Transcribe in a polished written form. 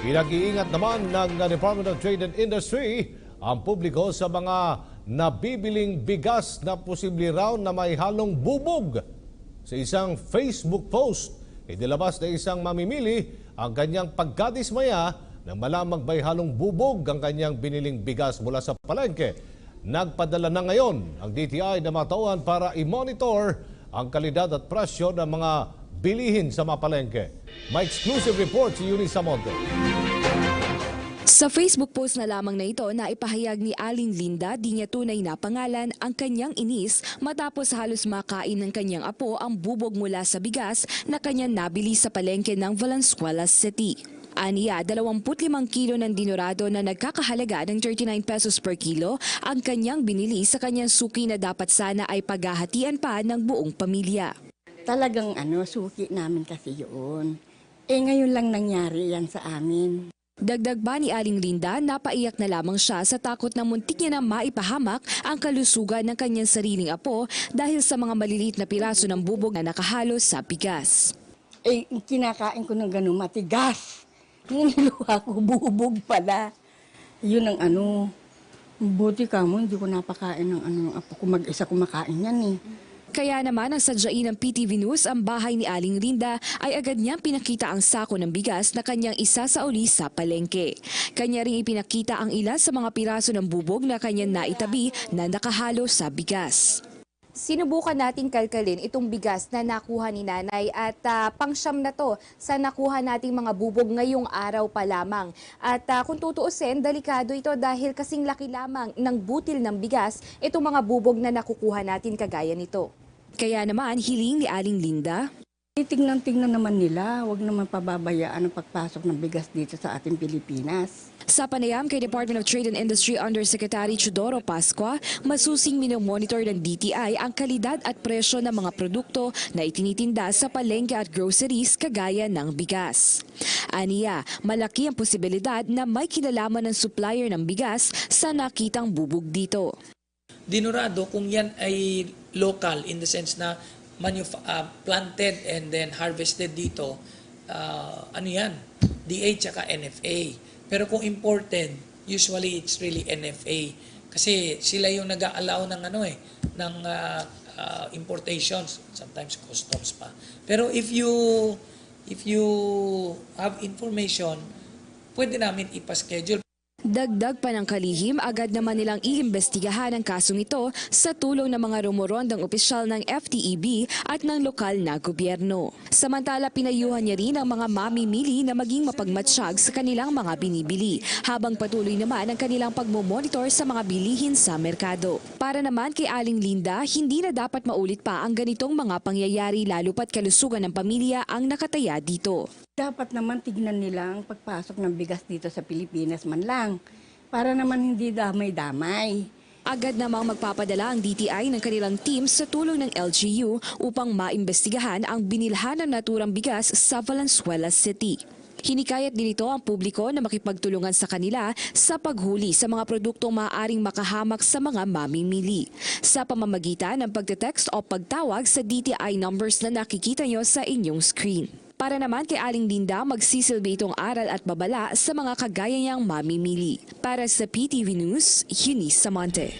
Pinag-iingat naman ng Department of Trade and Industry ang publiko sa mga nabibiling bigas na posible raw na may halong bubog. Sa isang Facebook post, inilabas na isang mamimili ang kanyang pagkadismaya nang malamang may halong bubog ang kanyang biniling bigas mula sa palengke. Nagpadala na ngayon ang DTI na matauhan para i-monitor ang kalidad at presyo ng mga bilihin sa mga palengke. May exclusive report si Eunice Samonte. Sa Facebook post na lamang na ito na ipahayag ni Aling Linda, di niya tunay na pangalan, ang kanyang inis matapos halos makain ng kanyang apo ang bubog mula sa bigas na kanyang nabili sa palengke ng Valenzuela City. Aniya, 25 kilo ng dinurado na nagkakahalaga ng 39 pesos per kilo ang kanyang binili sa kanyang suki na dapat sana ay paghahatian pa ng buong pamilya. Talagang suki namin kasi yun. Ngayon lang nangyari yan sa amin. Dagdag ba ni Aling Linda, napaiyak na lamang siya sa takot na muntik niya na maipahamak ang kalusugan ng kanyang sariling apo dahil sa mga maliliit na piraso ng bubog na nakahalo sa bigas. Kinakain ko ng gano'n matigas. Niluha ko, bubog pala. Yun ang buti ka mo, hindi ko napakain ng apo ko, mag-isa kumakain yan . Kaya naman ang sadyain ng PTV News ang bahay ni Aling Linda ay agad niyang pinakita ang sako ng bigas na kanyang isasauli sa palengke. Kanya ring ipinakita ang ilan sa mga piraso ng bubog na kanyang naitabi na nakahalo sa bigas. Sinubukan natin kalkalin itong bigas na nakuha ni nanay at pangsyam na to sa nakuha nating mga bubog ngayong araw pa lamang. At kung tutuusin, delikado ito dahil kasing laki lamang ng butil ng bigas itong mga bubog na nakukuha natin kagaya nito. Kaya naman hiling ni Aling Linda, Tingnan naman nila, huwag naman pababayaan ang pagpasok ng bigas dito sa ating Pilipinas. sa panayam kay Department of Trade and Industry Undersecretary Chudoro Pascua, masusing minomonitor ng DTI ang kalidad at presyo ng mga produkto na itinitinda sa palengke at groceries kagaya ng bigas. Aniya, malaki ang posibilidad na may kinalaman ng supplier ng bigas sa nakitang bubog dito. Dinurado kung yan ay local in the sense na planted and then harvested dito, yan, DA tsaka NFA. Pero kung imported, usually it's really NFA. Kasi sila yung nag-a-allow ng ng importations, sometimes customs pa. Pero if you have information, pwede namin ipa-schedule. Dagdag pa ng kalihim, agad naman nilang iimbestigahan ang kasong ito sa tulong ng mga rumorondang opisyal ng FTEB at ng lokal na gobyerno. Samantala, pinayuhan niya rin ang mga mamimili na maging mapagmatsyag sa kanilang mga binibili, habang patuloy naman ang kanilang pagmomonitor sa mga bilihin sa merkado. Para naman kay Aling Linda, hindi na dapat maulit pa ang ganitong mga pangyayari lalo pat kalusugan ng pamilya ang nakataya dito. Dapat naman tignan nila ang pagpasok ng bigas dito sa Pilipinas man lang, para naman hindi damay-damay. Agad namang magpapadala ang DTI ng kanilang team sa tulong ng LGU upang maimbestigahan ang binilhan ng naturang bigas sa Valenzuela City. Hinikayat din ito ang publiko na makipagtulungan sa kanila sa paghuli sa mga produktong maaaring makahamak sa mga mamimili sa pamamagitan ng pagte-text o pagtawag sa DTI numbers na nakikita nyo sa inyong screen. Para naman kay Aling Linda, magsisilbi itong aral at babala sa mga kagaya niyang mamimili. Para sa PTV News, Eunice Samonte.